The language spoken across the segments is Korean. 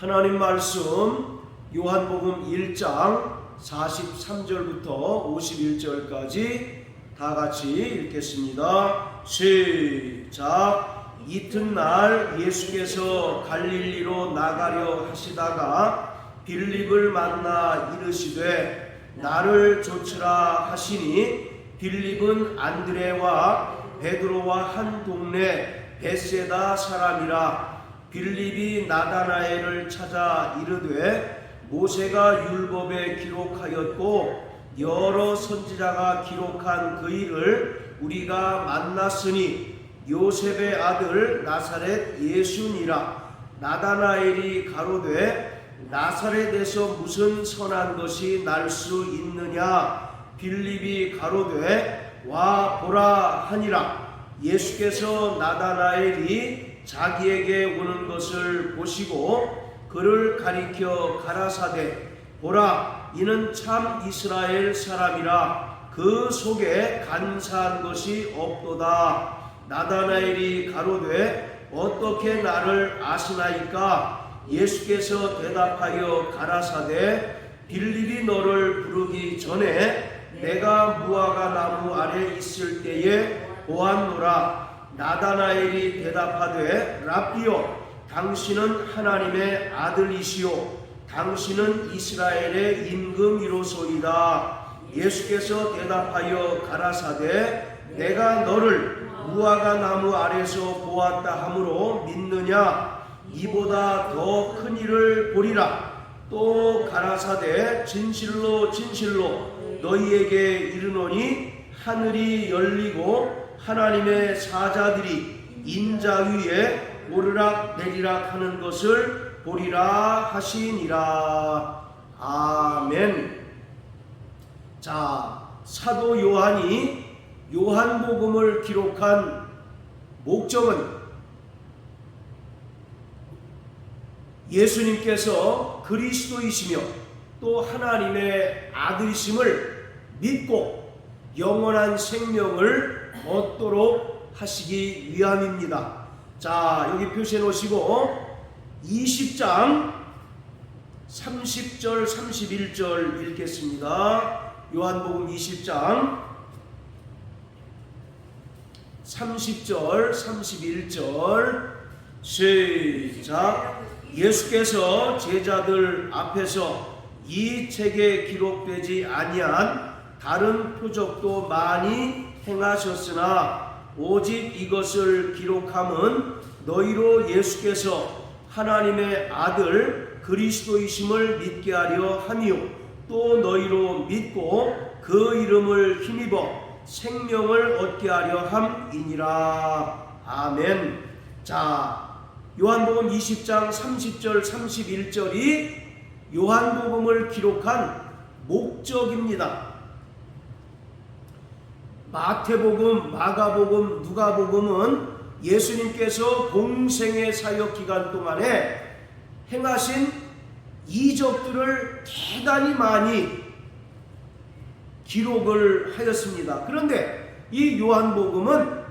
하나님 말씀 요한복음 1장 43절부터 51절까지 다 같이 읽겠습니다. 시작. 이튿날 예수께서 갈릴리로 나가려 하시다가 빌립을 만나 이르시되 나를 좇으라 하시니 빌립은 안드레와 베드로와 한 동네 벳세다 사람이라. 빌립이 나다나엘을 찾아 이르되 모세가 율법에 기록하였고 여러 선지자가 기록한 그 일을 우리가 만났으니 요셉의 아들 나사렛 예수니라. 나다나엘이 가로되 나사렛에서 무슨 선한 것이 날 수 있느냐. 빌립이 가로되 와 보라 하니라. 예수께서 나다나엘이 자기에게 오는 것을 보시고 그를 가리켜 가라사대 보라 이는 참 이스라엘 사람이라. 그 속에 간사한 것이 없도다. 나다나엘이 가로되 어떻게 나를 아시나이까. 예수께서 대답하여 가라사대 빌립이 너를 부르기 전에 내가 무화과 나무 아래 있을 때에 보았노라. 나다나엘이 대답하되 랍비여 당신은 하나님의 아들이시요 당신은 이스라엘의 임금이로소이다. 예수께서 대답하여 가라사대 내가 너를 무화과 나무 아래서 보았다 하므로 믿느냐. 이보다 더 큰 일을 보리라. 또 가라사대 진실로 진실로 너희에게 이르노니 하늘이 열리고 하나님의 사자들이 인자 위에 오르락 내리락 하는 것을 보리라 하시니라. 아멘. 자, 사도 요한이 요한복음을 기록한 목적은 예수님께서 그리스도이시며 또 하나님의 아들이심을 믿고 영원한 생명을 얻도록 하시기 위함입니다. 자, 여기 표시해 놓으시고 20장 30절 31절 읽겠습니다. 요한복음 20장 30절 31절 시작. 예수께서 제자들 앞에서 이 책에 기록되지 아니한 다른 표적도 많이 행하셨으나 오직 이것을 기록함은 너희로 예수께서 하나님의 아들 그리스도이심을 믿게 하려 함이요 또 너희로 믿고 그 이름을 힘입어 생명을 얻게 하려 함이니라. 아멘. 자, 요한복음 20장 30절 31절이 요한복음을 기록한 목적입니다. 마태복음, 마가복음, 누가복음은 예수님께서 공생의 사역 기간 동안에 행하신 이적들을 대단히 많이 기록을 하였습니다. 그런데 이 요한복음은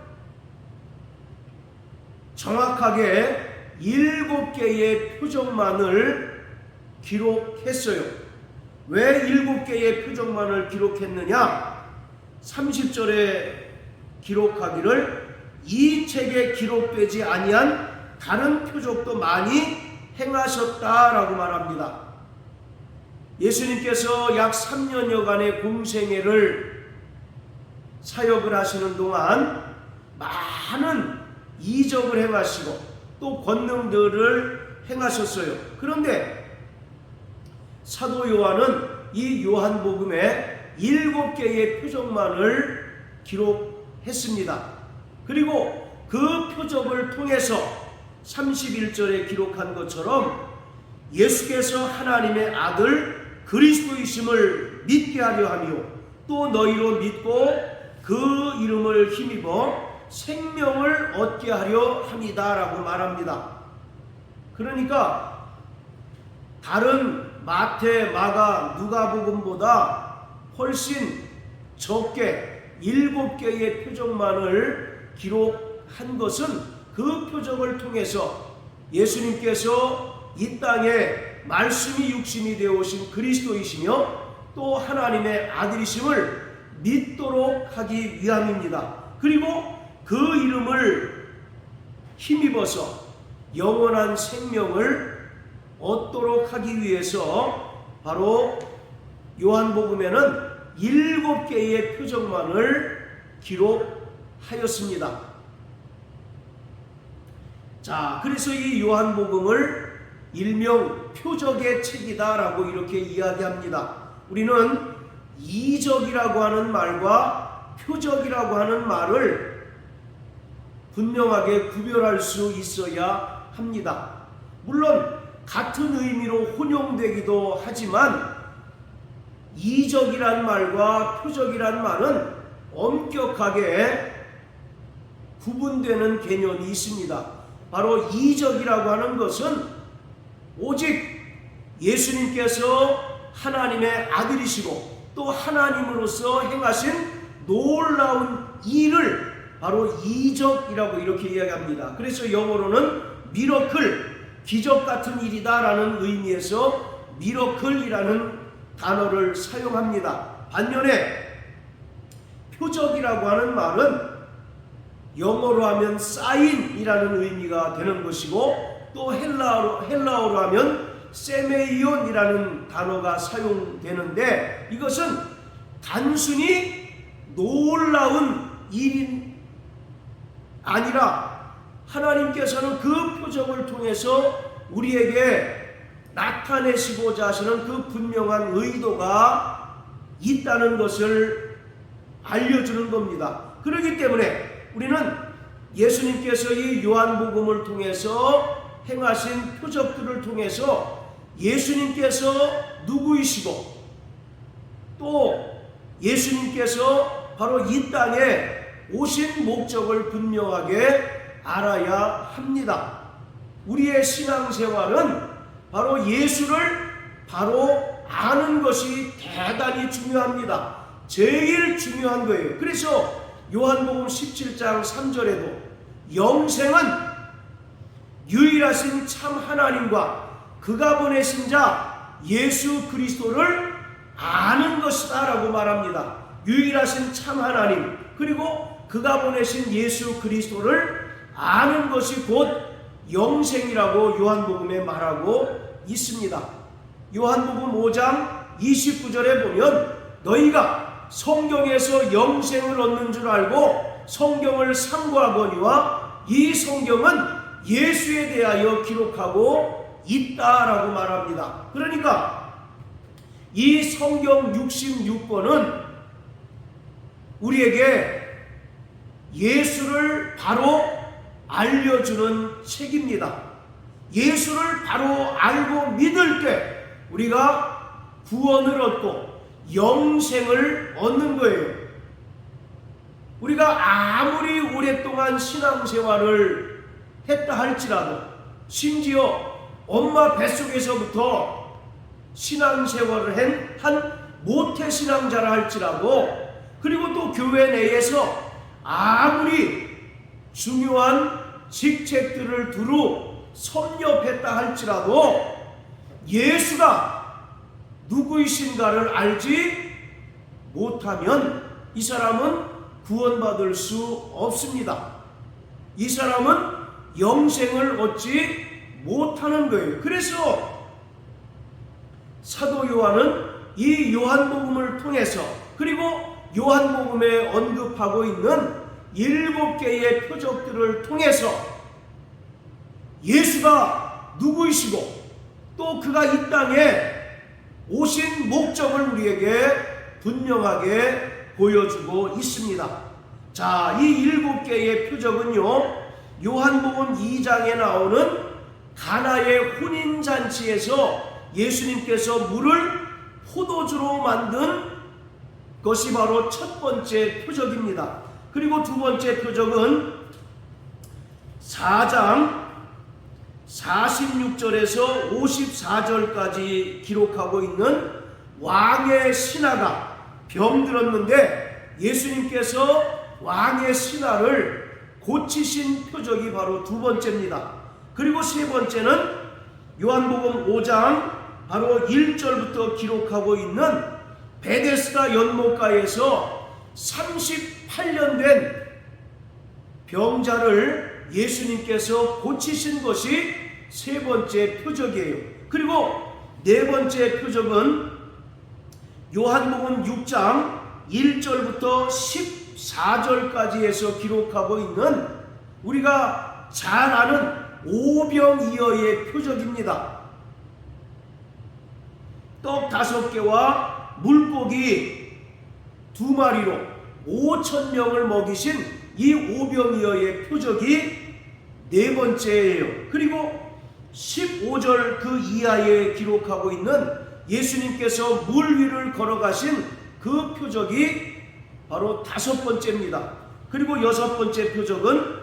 정확하게 7개의 표적만을 기록했어요. 왜 7개의 표적만을 기록했느냐? 30절에 기록하기를 이 책에 기록되지 아니한 다른 표적도 많이 행하셨다라고 말합니다. 예수님께서 약 3년여간의 공생애를 사역을 하시는 동안 많은 이적을 행하시고 또 권능들을 행하셨어요. 그런데 사도 요한은 이 요한복음에 7개의 표적만을 기록했습니다. 그리고 그 표적을 통해서 31절에 기록한 것처럼 예수께서 하나님의 아들 그리스도이심을 믿게 하려 하며 또 너희로 믿고 그 이름을 힘입어 생명을 얻게 하려 함이다 라고 말합니다. 그러니까 다른 마태, 마가, 누가복음보다 훨씬 적게 7개의 표적만을 기록한 것은 그 표적을 통해서 예수님께서 이 땅에 말씀이 육신이 되어 오신 그리스도이시며 또 하나님의 아들이심을 믿도록 하기 위함입니다. 그리고 그 이름을 힘입어서 영원한 생명을 얻도록 하기 위해서 바로 요한복음에는 7개의 표적만을 기록하였습니다. 자, 그래서 이 요한복음을 일명 표적의 책이다라고 이렇게 이야기합니다. 우리는 이적이라고 하는 말과 표적이라고 하는 말을 분명하게 구별할 수 있어야 합니다. 물론 같은 의미로 혼용되기도 하지만 이적이란 말과 표적이란 말은 엄격하게 구분되는 개념이 있습니다. 바로 이적이라고 하는 것은 오직 예수님께서 하나님의 아들이시고 또 하나님으로서 행하신 놀라운 일을 바로 이적이라고 이렇게 이야기합니다. 그래서 영어로는 미러클, 기적 같은 일이다 라는 의미에서 미러클이라는 단어를 사용합니다. 반면에 표적이라고 하는 말은 영어로 하면 사인이라는 의미가 되는 것이고 또 헬라어로 하면 세메이온이라는 단어가 사용되는데 이것은 단순히 놀라운 일이 아니라 하나님께서는 그 표적을 통해서 우리에게 나타내시고자 하시는 그 분명한 의도가 있다는 것을 알려주는 겁니다. 그렇기 때문에 우리는 예수님께서 이 요한복음을 통해서 행하신 표적들을 통해서 예수님께서 누구이시고 또 예수님께서 바로 이 땅에 오신 목적을 분명하게 알아야 합니다. 우리의 신앙생활은 바로 예수를 바로 아는 것이 대단히 중요합니다. 제일 중요한 거예요. 그래서 요한복음 17장 3절에도 영생은 유일하신 참 하나님과 그가 보내신 자 예수 그리스도를 아는 것이다 라고 말합니다. 유일하신 참 하나님 그리고 그가 보내신 예수 그리스도를 아는 것이 곧 영생이라고 요한복음에 말하고 있습니다. 요한복음 5장 29절에 보면 너희가 성경에서 영생을 얻는 줄 알고 성경을 상고하거니와 이 성경은 예수에 대하여 기록하고 있다라고 말합니다. 그러니까 이 성경 66권은 우리에게 예수를 바로 알려주는 책입니다. 예수를 바로 알고 믿을 때 우리가 구원을 얻고 영생을 얻는 거예요. 우리가 아무리 오랫동안 신앙생활을 했다 할지라도 심지어 엄마 뱃속에서부터 신앙생활을 한 모태신앙자라 할지라도 그리고 또 교회 내에서 아무리 중요한 직책들을 두루 섭렵했다 할지라도 예수가 누구이신가를 알지 못하면 이 사람은 구원받을 수 없습니다. 이 사람은 영생을 얻지 못하는 거예요. 그래서 사도 요한은 이 요한복음을 통해서 그리고 요한복음에 언급하고 있는 7개의 표적들을 통해서 예수가 누구이시고 또 그가 이 땅에 오신 목적을 우리에게 분명하게 보여주고 있습니다. 자, 이 7개의 표적은요, 요한복음 2장에 나오는 가나의 혼인잔치에서 예수님께서 물을 포도주로 만든 것이 바로 첫 번째 표적입니다. 그리고 두 번째 표적은 4장 46절에서 54절까지 기록하고 있는 왕의 신하가 병들었는데 예수님께서 왕의 신하를 고치신 표적이 바로 두 번째입니다. 그리고 세 번째는 요한복음 5장 바로 1절부터 기록하고 있는 베데스다 연못가에서 38년 된 병자를 예수님께서 고치신 것이 세 번째 표적이에요. 그리고 네 번째 표적은 요한복음 6장 1절부터 14절까지 해서 기록하고 있는 우리가 잘 아는 오병이어의 표적입니다. 떡 5개와 물고기 2마리로 5,000명을 먹이신 이 오병이어의 표적이 네 번째예요. 그리고 15절 그 이하에 기록하고 있는 예수님께서 물 위를 걸어가신 그 표적이 바로 5번째입니다. 그리고 6번째 표적은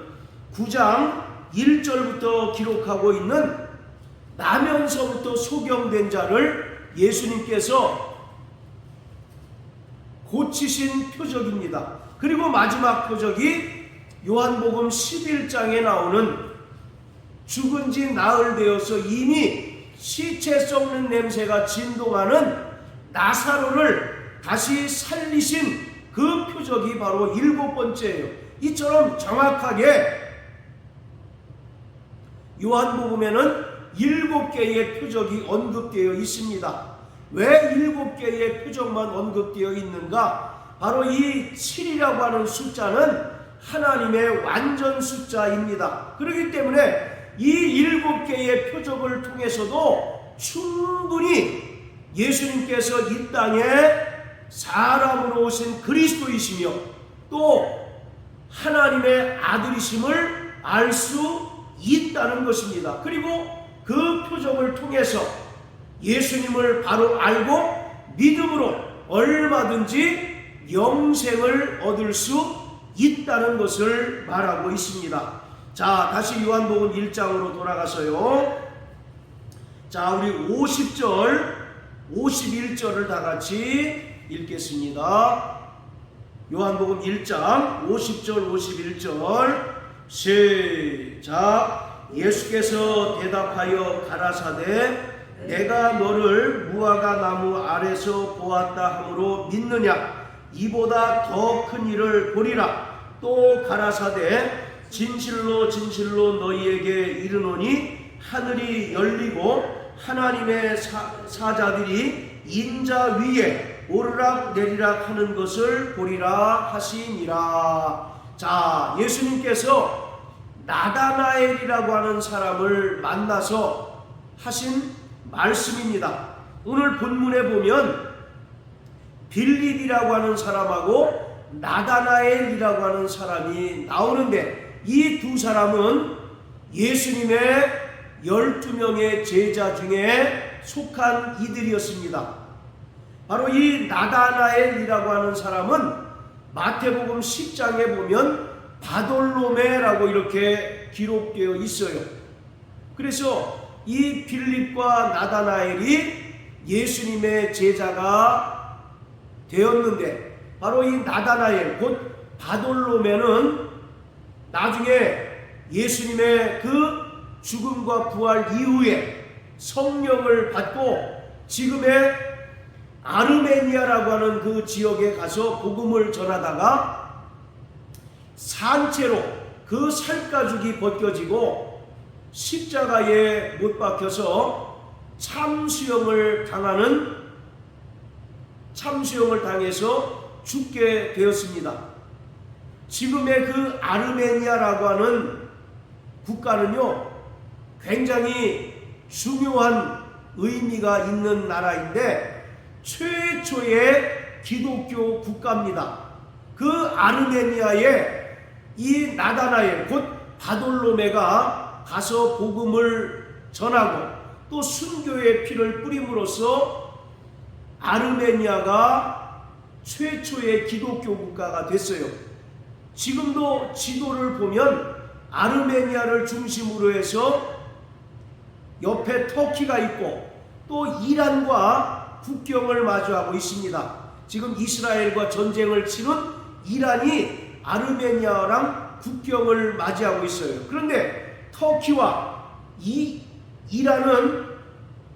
9장 1절부터 기록하고 있는 나면서부터 소경된 자를 예수님께서 고치신 표적입니다. 그리고 마지막 표적이 요한복음 11장에 나오는 죽은 지 나흘 되어서 이미 시체 썩는 냄새가 진동하는 나사로를 다시 살리신 그 표적이 바로 7번째예요. 이처럼 정확하게 요한복음에는 7개의 표적이 언급되어 있습니다. 왜 7개의 표적만 언급되어 있는가? 바로 이 7이라고 하는 숫자는 하나님의 완전 숫자입니다. 그렇기 때문에 이 7개의 표적을 통해서도 충분히 예수님께서 이 땅에 사람으로 오신 그리스도이시며 또 하나님의 아들이심을 알 수 있다는 것입니다. 그리고 그 표적을 통해서 예수님을 바로 알고 믿음으로 얼마든지 영생을 얻을 수 있다는 것을 말하고 있습니다. 자, 다시 요한복음 1장으로 돌아가서요. 자, 우리 50절, 51절을 다 같이 읽겠습니다. 요한복음 1장 50절, 51절 시작. 예수께서 대답하여 가라사대 내가 너를 무화과 나무 아래서 보았다 하므로 믿느냐? 이보다 더 큰 일을 보리라. 또 가라사대 진실로 진실로 너희에게 이르노니 하늘이 열리고 하나님의 사자들이 인자 위에 오르락 내리락 하는 것을 보리라 하시니라. 자, 예수님께서 나다나엘이라고 하는 사람을 만나서 하신 말씀입니다. 오늘 본문에 보면 빌립이라고 하는 사람하고 나다나엘이라고 하는 사람이 나오는데 이 두 사람은 예수님의 12명의 제자 중에 속한 이들이었습니다. 바로 이 나다나엘이라고 하는 사람은 마태복음 10장에 보면 바돌로메라고 이렇게 기록되어 있어요. 그래서 이 빌립과 나다나엘이 예수님의 제자가 되었는데 바로 이 나다나엘 곧 바돌로메는 나중에 예수님의 그 죽음과 부활 이후에 성령을 받고 지금의 아르메니아라고 하는 그 지역에 가서 복음을 전하다가 산채로 그 살가죽이 벗겨지고 십자가에 못 박혀서 참수형을 당해서 죽게 되었습니다. 지금의 그 아르메니아라고 하는 국가는요 굉장히 중요한 의미가 있는 나라인데 최초의 기독교 국가입니다. 그 아르메니아에 이 나다나엘 곧 바돌로메가 가서 복음을 전하고 또 순교의 피를 뿌림으로써 아르메니아가 최초의 기독교 국가가 됐어요. 지금도 지도를 보면 아르메니아를 중심으로 해서 옆에 터키가 있고 또 이란과 국경을 마주하고 있습니다. 지금 이스라엘과 전쟁을 치른 이란이 아르메니아랑 국경을 맞이하고 있어요. 그런데 터키와 이란은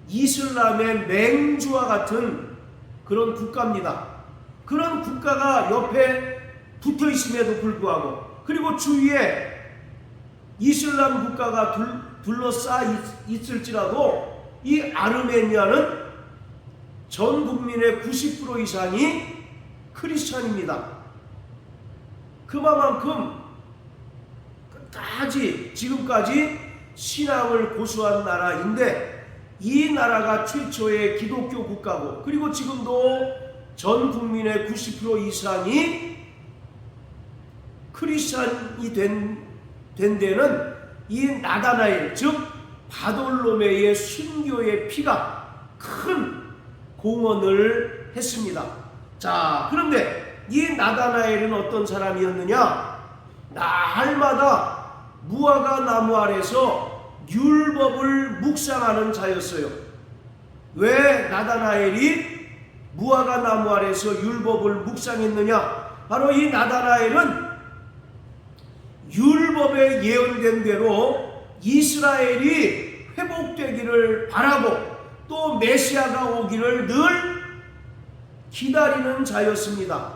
이슬람의 맹주와 같은 그런 국가입니다. 그런 국가가 옆에 붙어 있음에도 불구하고, 그리고 주위에 이슬람 국가가 둘러싸 있을지라도 이 아르메니아는 전 국민의 90% 이상이 크리스찬입니다. 그만큼 끝까지 지금까지 신앙을 고수한 나라인데, 이 나라가 최초의 기독교 국가고, 그리고 지금도 전 국민의 90% 이상이 크리스찬이 된 데는 이 나다나엘, 즉 바돌로메의 순교의 피가 큰 공헌을 했습니다. 자, 그런데 이 나다나엘은 어떤 사람이었느냐? 날마다 무화과 나무 아래서 율법을 묵상하는 자였어요. 왜 나다나엘이 무화과 나무 아래서 율법을 묵상했느냐? 바로 이 나다나엘은 율법에 예언된 대로 이스라엘이 회복되기를 바라고 또 메시아가 오기를 늘 기다리는 자였습니다.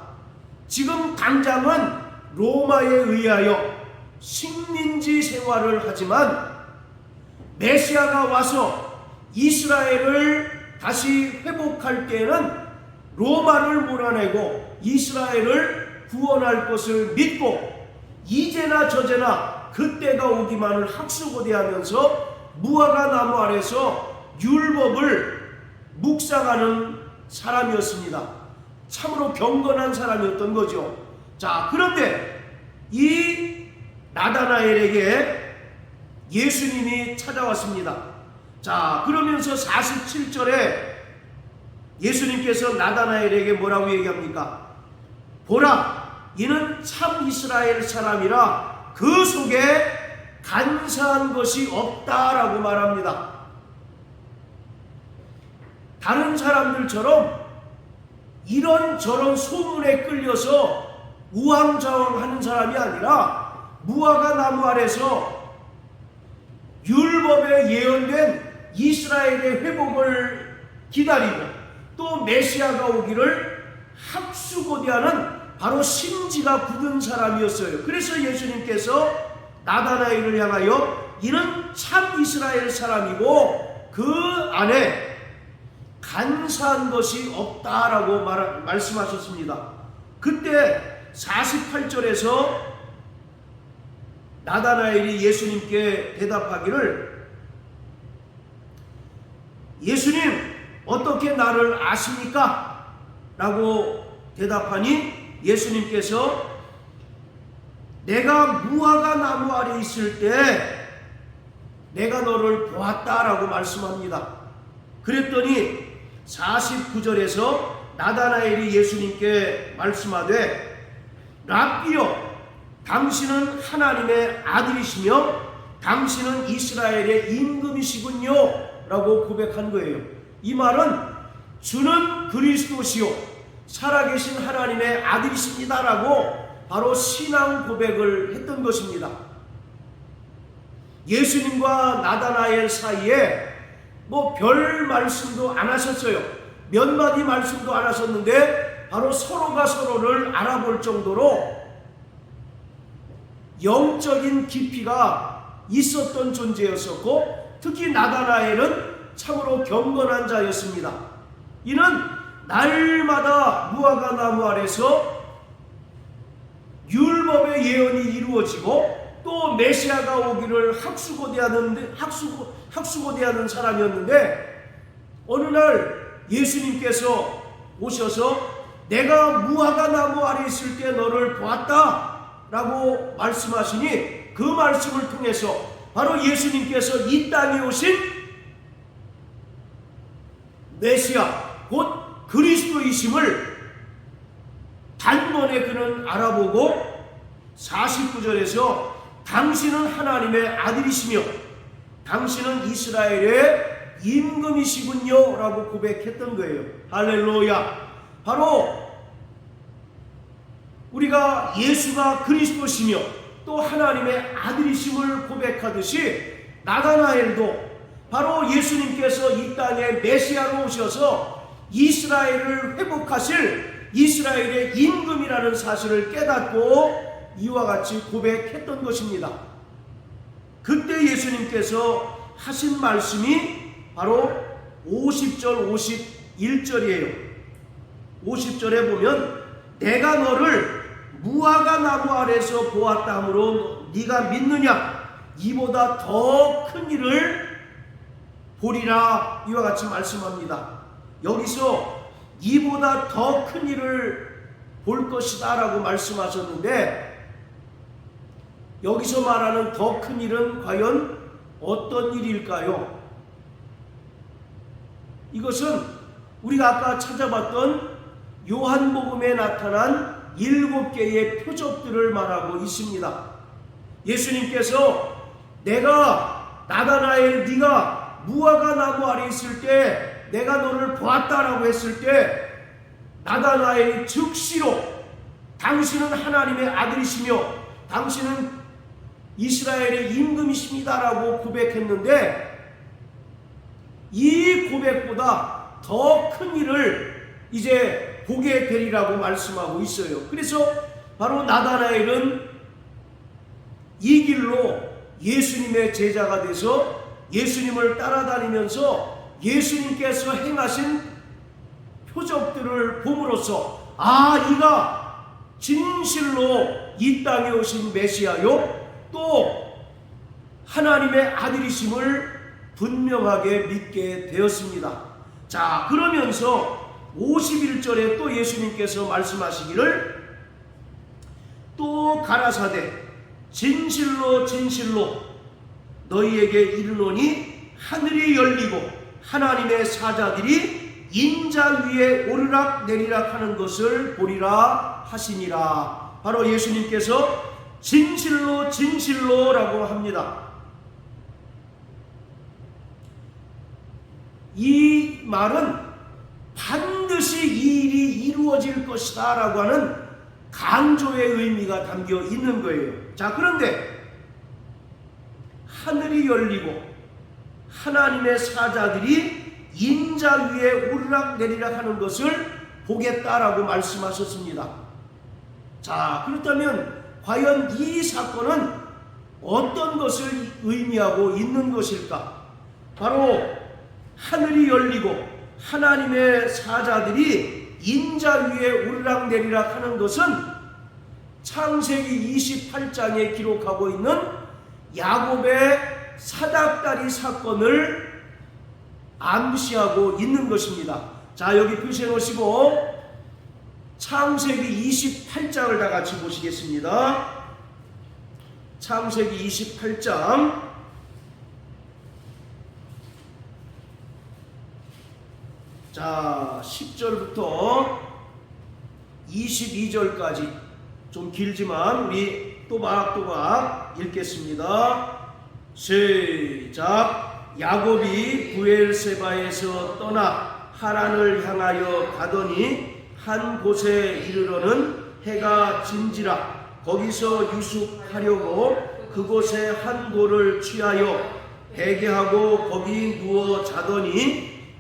지금 당장은 로마에 의하여 식민지 생활을 하지만 메시아가 와서 이스라엘을 다시 회복할 때에는 로마를 몰아내고 이스라엘을 구원할 것을 믿고 이제나 저제나 그때가 오기만을 학수고대하면서 무화과 나무 아래서 율법을 묵상하는 사람이었습니다. 참으로 경건한 사람이었던 거죠. 자, 그런데 이 나다나엘에게 예수님이 찾아왔습니다. 자, 그러면서 47절에 예수님께서 나다나엘에게 뭐라고 얘기합니까? 보라, 이는 참 이스라엘 사람이라 그 속에 간사한 것이 없다라고 말합니다. 다른 사람들처럼 이런저런 소문에 끌려서 우왕좌왕하는 사람이 아니라 무화과 나무 아래서 율법에 예언된 이스라엘의 회복을 기다리고 또 메시아가 오기를 학수고대하는 바로 심지가 굳은 사람이었어요. 그래서 예수님께서 나다나엘을 향하여 이는 참 이스라엘 사람이고 그 안에 간사한 것이 없다라고 말씀하셨습니다. 그때 48절에서 나다나엘이 예수님께 대답하기를, 예수님 어떻게 나를 아십니까? 라고 대답하니 예수님께서 내가 무화과 나무 아래 있을 때 내가 너를 보았다라고 말씀합니다. 그랬더니 49절에서 나다나엘이 예수님께 말씀하되 랍비여, 당신은 하나님의 아들이시며 당신은 이스라엘의 임금이시군요 라고 고백한 거예요. 이 말은 주는 그리스도시요 살아계신 하나님의 아들이십니다 라고 바로 신앙 고백을 했던 것입니다. 예수님과 나다나엘 사이에 별 말씀도 안 하셨어요. 몇 마디 말씀도 안 하셨는데 바로 서로가 서로를 알아볼 정도로 영적인 깊이가 있었던 존재였었고, 특히 나다나엘은 참으로 경건한 자였습니다. 이는 날마다 무화과 나무 아래서 율법의 예언이 이루어지고 또 메시아가 오기를 학수고대하는 사람이었는데, 어느 날 예수님께서 오셔서 내가 무화과 나무 아래 있을 때 너를 보았다 라고 말씀하시니, 그 말씀을 통해서 바로 예수님께서 이 땅에 오신 메시아 곧 그리스도이심을 단번에 그는 알아보고 49절에서 당신은 하나님의 아들이시며 당신은 이스라엘의 임금이시군요 라고 고백했던 거예요. 할렐루야. 바로 우리가 예수가 그리스도시며 또 하나님의 아들이심을 고백하듯이 나다나엘도 바로 예수님께서 이 땅에 메시아로 오셔서 이스라엘을 회복하실 이스라엘의 임금이라는 사실을 깨닫고 이와 같이 고백했던 것입니다. 그때 예수님께서 하신 말씀이 바로 50절 51절이에요. 50절에 보면 내가 너를 무화과 나무 아래서 보았다 하므로 네가 믿느냐? 이보다 더 큰 일을 보리라. 이와 같이 말씀합니다. 여기서 이보다 더 큰 일을 볼 것이다 라고 말씀하셨는데, 여기서 말하는 더 큰 일은 과연 어떤 일일까요? 이것은 우리가 아까 찾아봤던 요한복음에 나타난 7개의 표적들을 말하고 있습니다. 예수님께서 내가 나다나엘 네가 무화과 나무 아래 있을 때 내가 너를 보았다라고 했을 때 나다나엘이 즉시로 당신은 하나님의 아들이시며 당신은 이스라엘의 임금이십니다라고 고백했는데, 이 고백보다 더 큰 일을 이제 보게 되리라고 말씀하고 있어요. 그래서 바로 나다나엘은 이 길로 예수님의 제자가 돼서 예수님을 따라다니면서 예수님께서 행하신 표적들을 봄으로써 이가 진실로 이 땅에 오신 메시아요 또 하나님의 아들이심을 분명하게 믿게 되었습니다. 자, 그러면서 51절에 또 예수님께서 말씀하시기를 또 가라사대 진실로 진실로 너희에게 이르노니 하늘이 열리고 하나님의 사자들이 인자 위에 오르락 내리락 하는 것을 보리라 하시니라. 바로 예수님께서 진실로 진실로라고 합니다. 이 말은 반드시 이 일이 이루어질 것이다 라고 하는 강조의 의미가 담겨 있는 거예요. 자, 그런데 하늘이 열리고 하나님의 사자들이 인자 위에 오르락 내리락 하는 것을 보겠다라고 말씀하셨습니다. 자, 그렇다면 과연 이 사건은 어떤 것을 의미하고 있는 것일까? 바로 하늘이 열리고 하나님의 사자들이 인자 위에 오르락 내리락 하는 것은 창세기 28장에 기록하고 있는 야곱의 사닥다리 사건을 암시하고 있는 것입니다. 자, 여기 표시해 놓으시고 창세기 28장을 다 같이 보시겠습니다. 창세기 28장 자, 10절부터 22절까지 좀 길지만 우리 또박또박 읽겠습니다. 시작. 야곱이 부엘세바에서 떠나 하란을 향하여 가더니 한 곳에 이르러는 해가 진지라 거기서 유숙하려고 그곳에 한 돌을 취하여 베개하고 거기 누워 자더니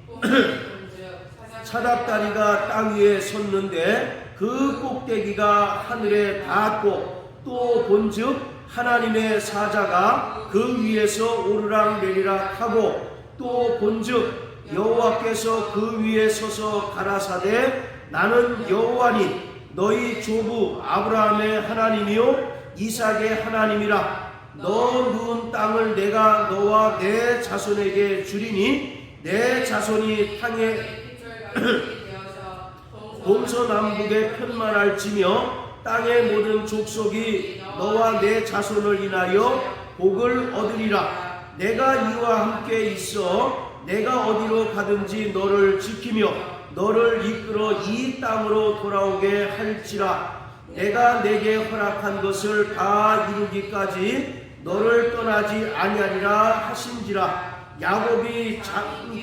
사닥다리가 땅 위에 섰는데 그 꼭대기가 하늘에 닿았고 또 본즉 하나님의 사자가 그 위에서 오르락 내리락 하고 또 본즉 여호와께서 그 위에 서서 가라사대 나는 여호와니 너희 조부 아브라함의 하나님이요 이삭의 하나님이라. 너 누운 땅을 내가 너와 내 자손에게 주리니 내 자손이 땅에 동서남북에 편만할지며 땅의 모든 족속이 너와 내 자손을 인하여 복을 얻으리라. 내가 이와 함께 있어 내가 어디로 가든지 너를 지키며 너를 이끌어 이 땅으로 돌아오게 할지라. 내가 내게 허락한 것을 다 이루기까지 너를 떠나지 아니하리라 하신지라. 야곱이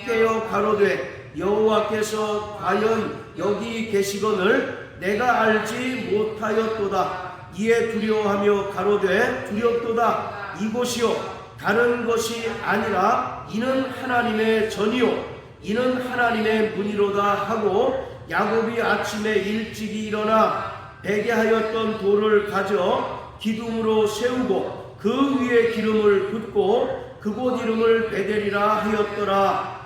깨어 가로되 여호와께서 과연 여기 계시거늘 내가 알지 못하였도다. 이에 두려워하며 가로되 두렵도다. 이곳이요 다른 것이 아니라 이는 하나님의 전이요 이는 하나님의 문이로다 하고, 야곱이 아침에 일찍이 일어나 베개하였던 돌을 가져 기둥으로 세우고 그 위에 기름을 붓고 그곳 이름을 베델이라 하였더라.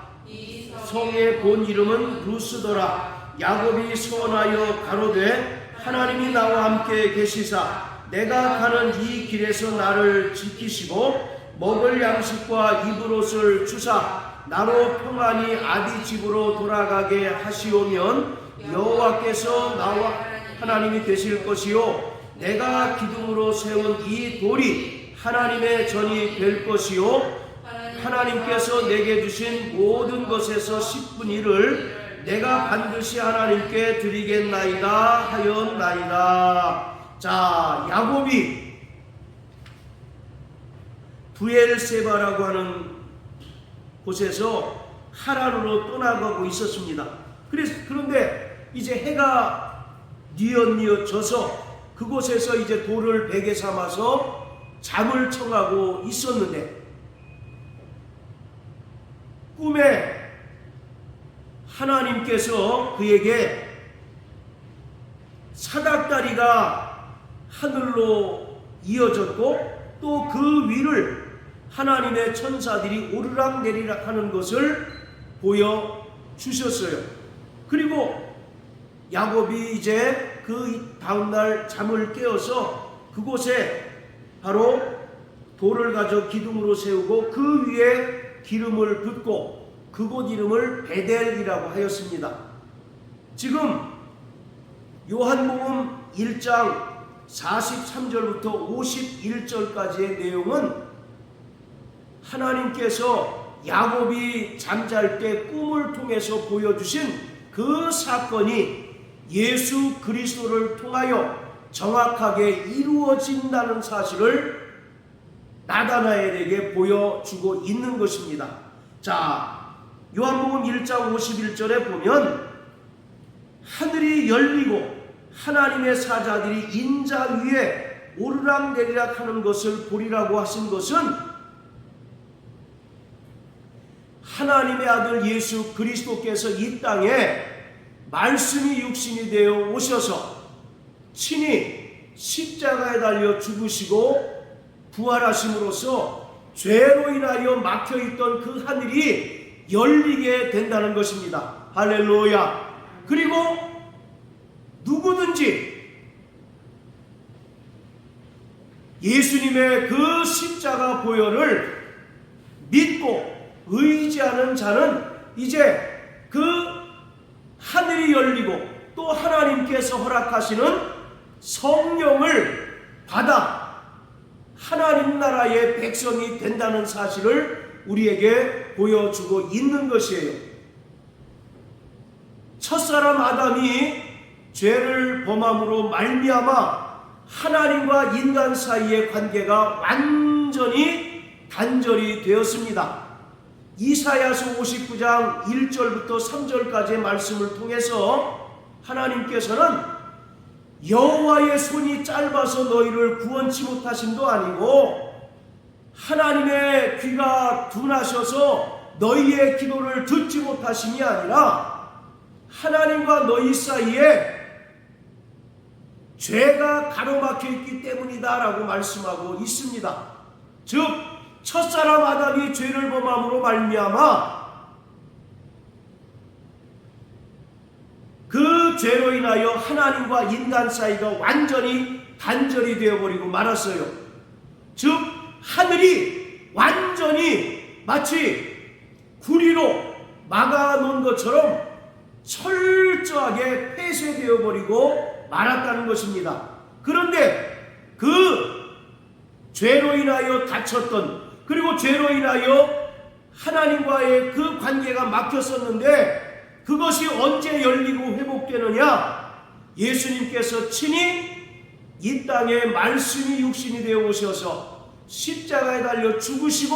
성의 본 이름은 루스더라. 야곱이 소원하여 가로되 하나님이 나와 함께 계시사 내가 가는 이 길에서 나를 지키시고 먹을 양식과 입을 옷을 주사 나로 평안히 아비 집으로 돌아가게 하시오면 여호와께서 나와 하나님이 되실 것이요 내가 기둥으로 세운 이 돌이 하나님의 전이 될 것이요 하나님께서 내게 주신 모든 것에서 10분의 1을 내가 반드시 하나님께 드리겠나이다 하였나이다. 자, 야곱이 브엘세바라고 하는 곳에서 하란으로 떠나가고 있었습니다. 그런데 이제 해가 뉘엿뉘엿져서 그곳에서 이제 돌을 베개 삼아서 잠을 청하고 있었는데 꿈에 하나님께서 그에게 사닥다리가 하늘로 이어졌고 또 그 위를 하나님의 천사들이 오르락내리락 하는 것을 보여주셨어요. 그리고 야곱이 이제 그 다음날 잠을 깨어서 그곳에 바로 돌을 가져 기둥으로 세우고 그 위에 기름을 붓고 그곳 이름을 베델이라고 하였습니다. 지금 요한복음 1장 43절부터 51절까지의 내용은 하나님께서 야곱이 잠잘 때 꿈을 통해서 보여주신 그 사건이 예수 그리스도를 통하여 정확하게 이루어진다는 사실을 나다나엘에게 보여주고 있는 것입니다. 자, 요한복음 1장 51절에 보면 하늘이 열리고 하나님의 사자들이 인자 위에 오르락내리락 하는 것을 보리라고 하신 것은 하나님의 아들 예수 그리스도께서 이 땅에 말씀이 육신이 되어 오셔서 친히 십자가에 달려 죽으시고 부활하심으로써 죄로 인하여 막혀있던 그 하늘이 열리게 된다는 것입니다. 할렐루야. 그리고 누구든지 예수님의 그 십자가 보혈을 믿고 의지하는 자는 이제 그 하늘이 열리고 또 하나님께서 허락하시는 성령을 받아 하나님 나라의 백성이 된다는 사실을 우리에게 보여주고 있는 것이에요. 첫사람 아담이 죄를 범함으로 말미암아 하나님과 인간 사이의 관계가 완전히 단절이 되었습니다. 이사야서 59장 1절부터 3절까지의 말씀을 통해서 하나님께서는 여호와의 손이 짧아서 너희를 구원치 못하심도 아니고 하나님의 귀가 둔하셔서 너희의 기도를 듣지 못하심이 아니라 하나님과 너희 사이에 죄가 가로막혀 있기 때문이다 라고 말씀하고 있습니다. 즉 첫사람 아담이 죄를 범함으로 말미암아 그 죄로 인하여 하나님과 인간 사이가 완전히 단절이 되어버리고 말았어요. 즉 하늘이 완전히 마치 구리로 막아놓은 것처럼 철저하게 폐쇄되어버리고 말았다는 것입니다. 그런데 그 죄로 인하여 다쳤던, 그리고 죄로 인하여 하나님과의 그 관계가 막혔었는데 그것이 언제 열리고 회복되느냐? 예수님께서 친히 이 땅에 말씀이 육신이 되어 오셔서 십자가에 달려 죽으시고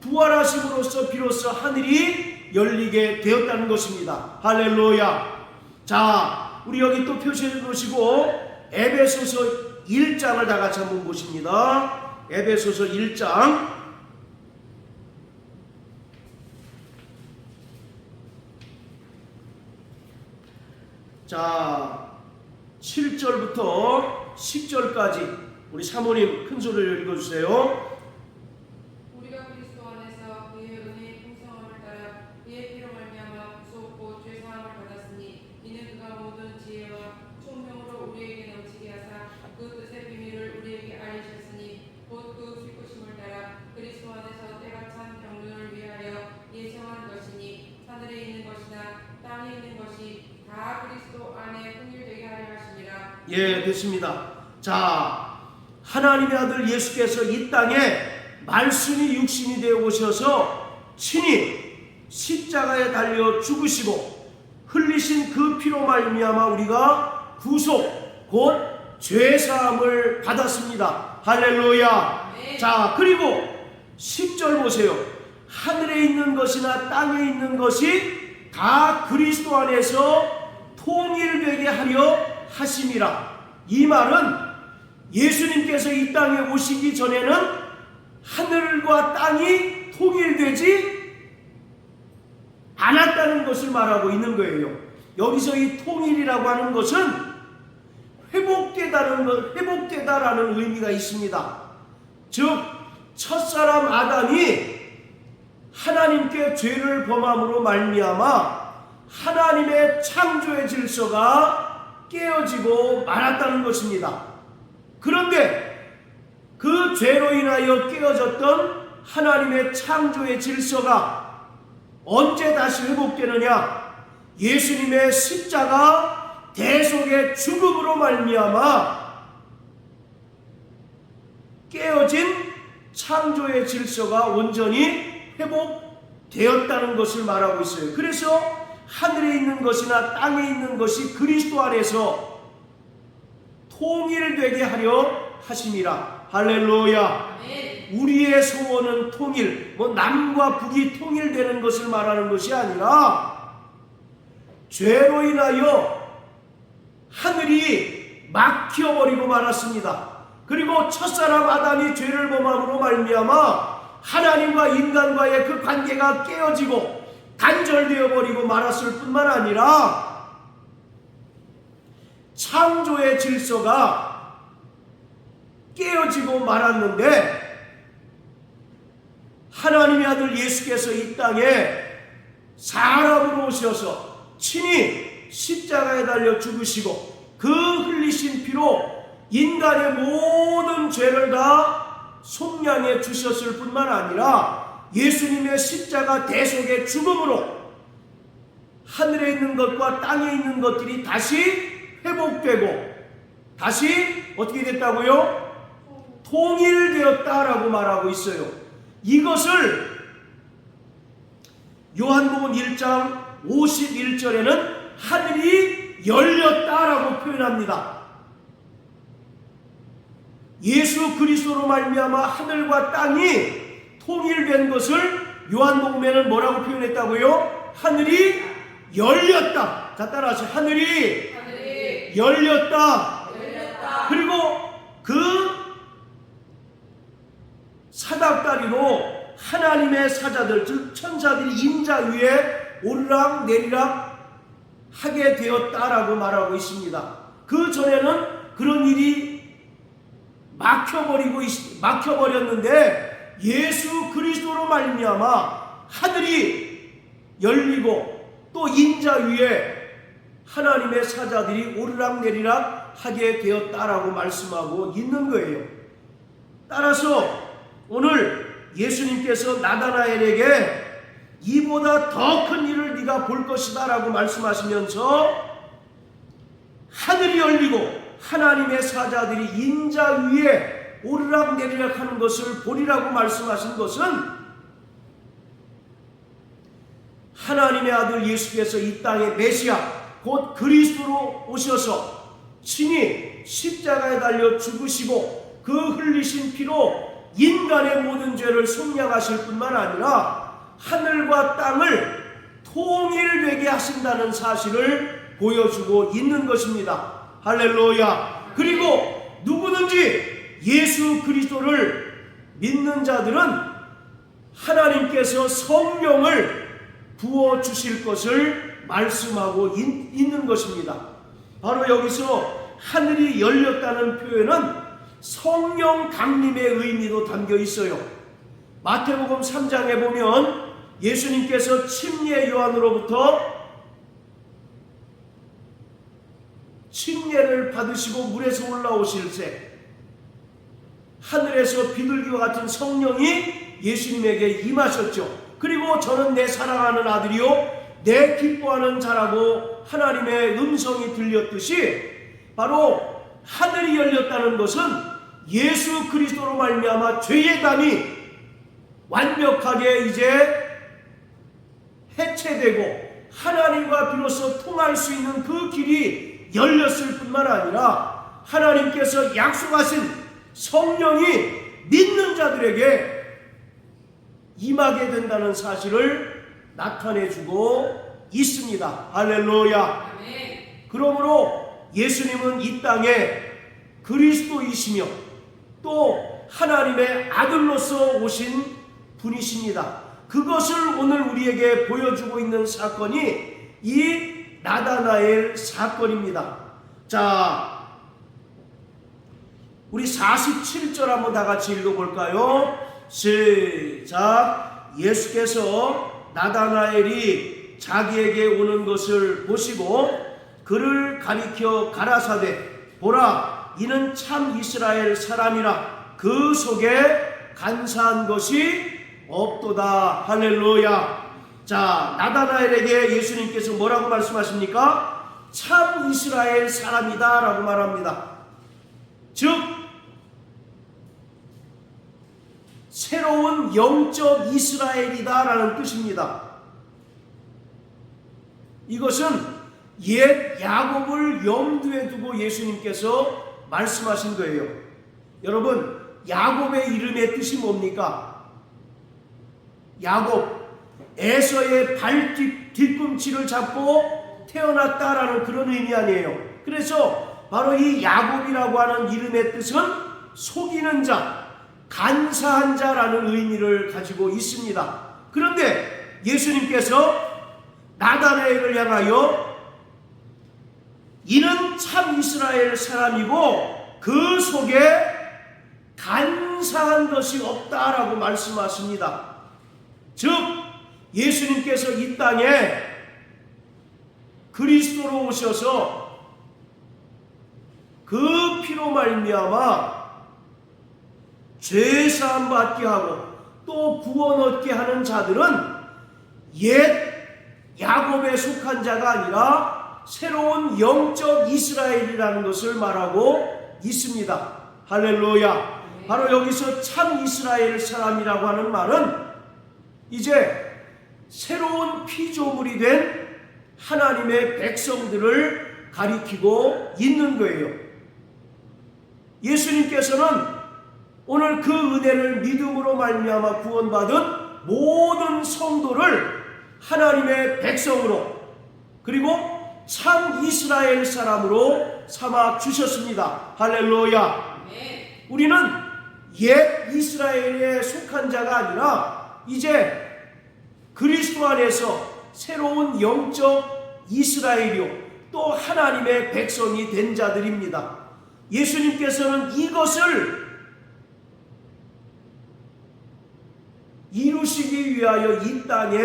부활하심으로써 비로소 하늘이 열리게 되었다는 것입니다. 할렐루야. 자, 우리 여기 또 표시해 놓으시고 에베소서 1장을 다 같이 한번 보십니다. 에베소서 1장 자, 7절부터 10절까지 우리 사모님 큰 소리를 읽어주세요. 우리가 그리스도 안에서 그의 은혜의 풍성함을 따라 그의 피로 말미암아 구속고 죄사함을 받았으니 이는 그가 모든 지혜와 총명으로 우리에게 넘치게 하사 그 뜻의 비밀을 우리에게 알리셨으니 곧 그 기쁘심을 따라 그리스도 안에서 때가 찬 병론을 위하여 예정한 것이니 하늘에 있는 것이나 땅에 있는 것이 다 그리스도 안에 통일되게 하려 하심이라. 예, 됐습니다. 자, 하나님의 아들 예수께서 이 땅에 말씀이 육신이 되어 오셔서 친히 십자가에 달려 죽으시고 흘리신 그 피로 말미암아 우리가 구속 곧 죄사함을 받았습니다. 할렐루야. 네. 자, 그리고 10절 보세요. 하늘에 있는 것이나 땅에 있는 것이 다 그리스도 안에서 통일되게 하려 하심이라. 이 말은 예수님께서 이 땅에 오시기 전에는 하늘과 땅이 통일되지 않았다는 것을 말하고 있는 거예요. 여기서 이 통일이라고 하는 것은 회복되다라는 의미가 있습니다. 즉 첫사람 아담이 하나님께 죄를 범함으로 말미암아 하나님의 창조의 질서가 깨어지고 말았다는 것입니다. 그런데 그 죄로 인하여 깨어졌던 하나님의 창조의 질서가 언제 다시 회복되느냐? 예수님의 십자가 대속의 죽음으로 말미암아 깨어진 창조의 질서가 온전히 회복되었다는 것을 말하고 있어요. 그래서 하늘에 있는 것이나 땅에 있는 것이 그리스도 안에서 통일되게 하려 하심이라. 할렐루야. 우리의 소원은 통일, 남과 북이 통일되는 것을 말하는 것이 아니라 죄로 인하여 하늘이 막혀버리고 말았습니다. 그리고 첫사람 아담이 죄를 범함으로 말미암아 하나님과 인간과의 그 관계가 깨어지고 단절되어 버리고 말았을 뿐만 아니라 창조의 질서가 깨어지고 말았는데 하나님의 아들 예수께서 이 땅에 사람으로 오셔서 친히 십자가에 달려 죽으시고 그 흘리신 피로 인간의 모든 죄를 다 속량해 주셨을 뿐만 아니라 예수님의 십자가 대속의 죽음으로 하늘에 있는 것과 땅에 있는 것들이 다시 회복되고 다시 어떻게 됐다고요? 통일되었다라고 말하고 있어요. 이것을 요한복음 1장 51절에는 하늘이 열렸다라고 표현합니다. 예수 그리스도로 말미암아 하늘과 땅이 통일된 것을 요한복음에는 뭐라고 표현했다고요? 하늘이 열렸다. 자, 따라하세요. 하늘이 열렸다. 그리고 그 사닥다리로 하나님의 사자들, 즉 천사들이 인자 위에 오르락 내리락 하게 되었다라고 말하고 있습니다. 그 전에는 그런 일이 막혀버렸는데 예수 그리스도로 말미암아 하늘이 열리고 또 인자 위에 하나님의 사자들이 오르락내리락 하게 되었다라고 말씀하고 있는 거예요. 따라서 오늘 예수님께서 나다나엘에게 이보다 더 큰 일을 네가 볼 것이다 라고 말씀하시면서 하늘이 열리고 하나님의 사자들이 인자 위에 오르락내리락 하는 것을 보리라고 말씀하신 것은 하나님의 아들 예수께서 이 땅의 메시아 곧 그리스도로 오셔서 친히 십자가에 달려 죽으시고 그 흘리신 피로 인간의 모든 죄를 속량하실 뿐만 아니라 하늘과 땅을 통일되게 하신다는 사실을 보여주고 있는 것입니다. 할렐루야. 그리고 누구든지 예수 그리스도를 믿는 자들은 하나님께서 성령을 부어주실 것을 말씀하고 있는 것입니다. 바로 여기서 하늘이 열렸다는 표현은 성령 강림의 의미도 담겨 있어요. 마태복음 3장에 보면 예수님께서 침례 요한으로부터 침례를 받으시고 물에서 올라오실새 하늘에서 비둘기와 같은 성령이 예수님에게 임하셨죠. 그리고 저는 내 사랑하는 아들이요 내 기뻐하는 자라고 하나님의 음성이 들렸듯이 바로 하늘이 열렸다는 것은 예수 그리스도로 말미암아 죄의 담이 완벽하게 이제 해체되고 하나님과 비로소 통할 수 있는 그 길이 열렸을 뿐만 아니라 하나님께서 약속하신 성령이 믿는 자들에게 임하게 된다는 사실을 나타내주고 있습니다. 할렐루야. 그러므로 예수님은 이 땅에 그리스도이시며 또 하나님의 아들로서 오신 분이십니다. 그것을 오늘 우리에게 보여주고 있는 사건이 이 나다나엘 사건입니다. 자, 우리 47절 한번 다 같이 읽어볼까요? 시작. 예수께서 나다나엘이 자기에게 오는 것을 보시고 그를 가리켜 가라사대 보라 이는 참 이스라엘 사람이라 그 속에 간사한 것이 없도다. 할렐루야. 자, 나다나엘에게 예수님께서 뭐라고 말씀하십니까? 참 이스라엘 사람이다 라고 말합니다. 즉 새로운 영적 이스라엘이다 라는 뜻입니다. 이것은 옛 야곱을 염두에 두고 예수님께서 말씀하신 거예요. 여러분, 야곱의 이름의 뜻이 뭡니까? 야곱, 에서의 발 뒤꿈치를 잡고 태어났다라는 그런 의미 아니에요. 그래서 바로 이 야곱이라고 하는 이름의 뜻은 속이는 자, 간사한 자라는 의미를 가지고 있습니다. 그런데 예수님께서 나다나엘을 향하여 이는 참 이스라엘 사람이고 그 속에 간사한 것이 없다라고 말씀하십니다. 즉 예수님께서 이 땅에 그리스도로 오셔서 그 피로 말미암아 죄사함 받게 하고 또 구원 얻게 하는 자들은 옛 야곱에 속한 자가 아니라 새로운 영적 이스라엘이라는 것을 말하고 있습니다. 할렐루야. 바로 여기서 참 이스라엘 사람이라고 하는 말은 이제 새로운 피조물이 된 하나님의 백성들을 가리키고 있는 거예요. 예수님께서는 오늘 그 은혜를 믿음으로 말미암아 구원받은 모든 성도를 하나님의 백성으로 그리고 참 이스라엘 사람으로 삼아 주셨습니다. 할렐루야. 우리는 옛 이스라엘에 속한 자가 아니라 이제 그리스도 안에서 새로운 영적 이스라엘이요 또 하나님의 백성이 된 자들입니다. 예수님께서는 이것을 이루시기 위하여 이 땅에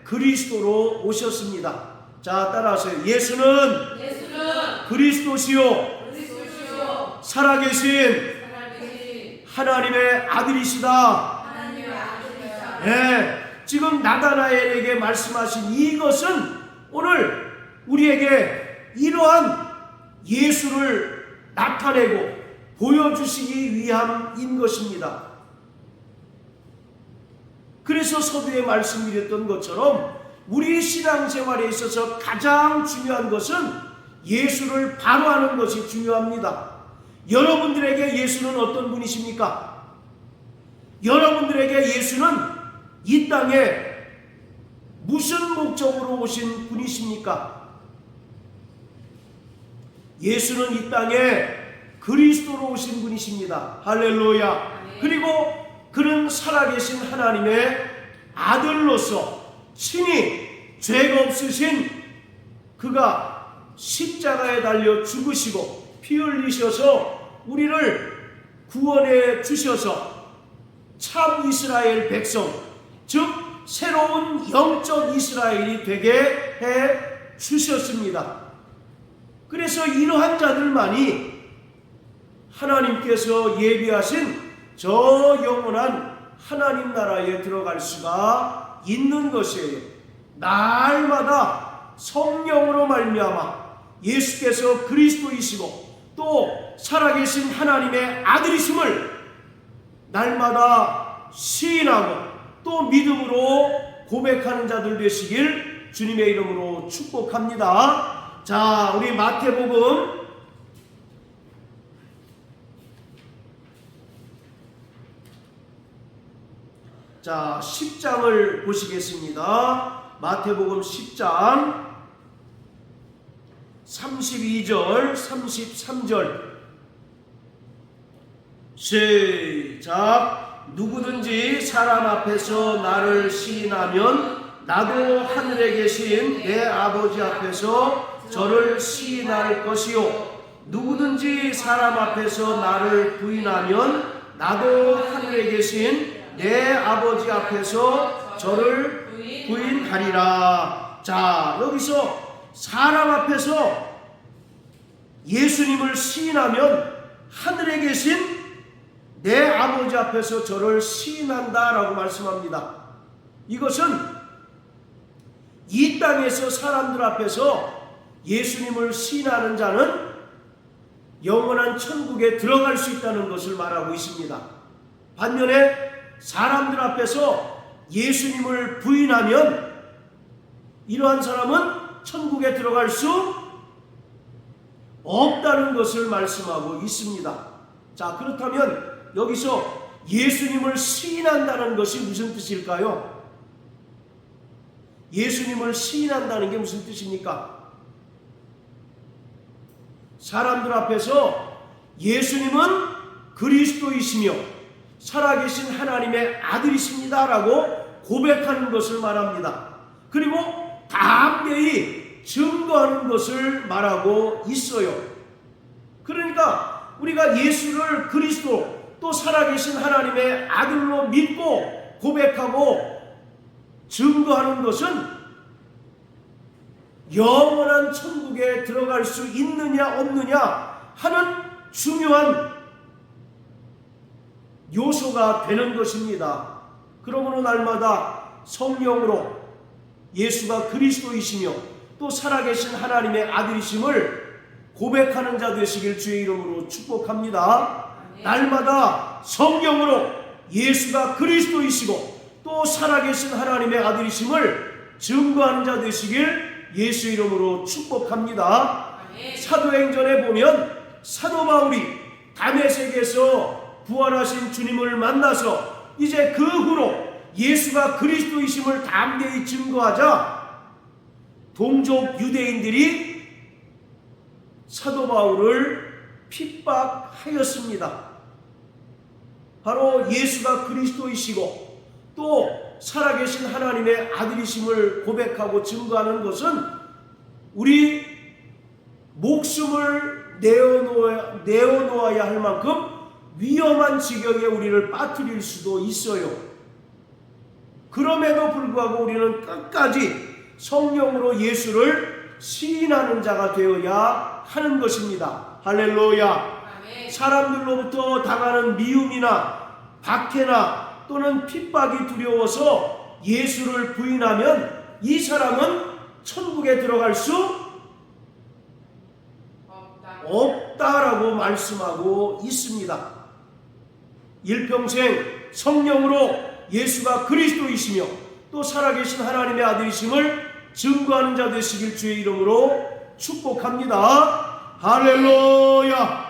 그리스도로 오셨습니다. 자, 따라하세요. 예수는 그리스도시요 살아계신 하나님의 아들이시다. 네, 지금 나다나엘에게 말씀하신 이것은 오늘 우리에게 이러한 예수를 나타내고 보여주시기 위함인 것입니다. 그래서 서두에 말씀드렸던 것처럼 우리 신앙생활에 있어서 가장 중요한 것은 예수를 바로 하는 것이 중요합니다. 여러분들에게 예수는 어떤 분이십니까? 여러분들에게 예수는 이 땅에 무슨 목적으로 오신 분이십니까? 예수는 이 땅에 그리스도로 오신 분이십니다. 할렐루야. 그리고 그는 살아계신 하나님의 아들로서 친히 죄가 없으신 그가 십자가에 달려 죽으시고 피 흘리셔서 우리를 구원해 주셔서 참 이스라엘 백성, 즉 새로운 영적 이스라엘이 되게 해 주셨습니다. 그래서 이러한 자들만이 하나님께서 예비하신 저 영원한 하나님 나라에 들어갈 수가 있는 것이에요. 날마다 성령으로 말미암아 예수께서 그리스도이시고 또 살아계신 하나님의 아들이심을 날마다 시인하고 또 믿음으로 고백하는 자들 되시길 주님의 이름으로 축복합니다. 자, 우리 마태복음 10장을 보시겠습니다. 마태복음 10장 32절 33절 시작. 누구든지 사람 앞에서 나를 시인하면 나도 하늘에 계신 내 아버지 앞에서 저를 시인할 것이요 누구든지 사람 앞에서 나를 부인하면 나도 하늘에 계신 내 아버지 앞에서 저를 부인하리라. 자, 여기서 사람 앞에서 예수님을 시인하면 하늘에 계신 내 아버지 앞에서 저를 시인한다라고 말씀합니다. 이것은 이 땅에서 사람들 앞에서 예수님을 시인하는 자는 영원한 천국에 들어갈 수 있다는 것을 말하고 있습니다. 반면에 사람들 앞에서 예수님을 부인하면 이러한 사람은 천국에 들어갈 수 없다는 것을 말씀하고 있습니다. 자, 그렇다면 여기서 예수님을 시인한다는 것이 무슨 뜻일까요? 예수님을 시인한다는 게 무슨 뜻입니까? 사람들 앞에서 예수님은 그리스도이시며 살아계신 하나님의 아들이십니다라고 고백하는 것을 말합니다. 그리고 담대히 증거하는 것을 말하고 있어요. 그러니까 우리가 예수를 그리스도 또 살아계신 하나님의 아들로 믿고 고백하고 증거하는 것은 영원한 천국에 들어갈 수 있느냐 없느냐 하는 중요한 요소가 되는 것입니다. 그러므로 날마다 성령으로 예수가 그리스도이시며 또 살아계신 하나님의 아들이심을 고백하는 자 되시길 주의 이름으로 축복합니다. 날마다 성령으로 예수가 그리스도이시고 또 살아계신 하나님의 아들이심을 증거하는 자 되시길 예수 이름으로 축복합니다. 사도행전에 보면 사도 바울이 다메섹에서 부활하신 주님을 만나서 이제 그 후로 예수가 그리스도이심을 담대히 증거하자 동족 유대인들이 사도 바울을 핍박하였습니다. 바로 예수가 그리스도이시고 또 살아계신 하나님의 아들이심을 고백하고 증거하는 것은 우리 목숨을 내어놓아야 할 만큼 위험한 지경에 우리를 빠뜨릴 수도 있어요. 그럼에도 불구하고 우리는 끝까지 성령으로 예수를 시인하는 자가 되어야 하는 것입니다. 할렐루야. 사람들로부터 당하는 미움이나 박해나 또는 핍박이 두려워서 예수를 부인하면 이 사람은 천국에 들어갈 수 없다라고 말씀하고 있습니다. 일평생 성령으로 예수가 그리스도이시며 또 살아계신 하나님의 아들이심을 증거하는 자 되시길 주의 이름으로 축복합니다. 할렐루야.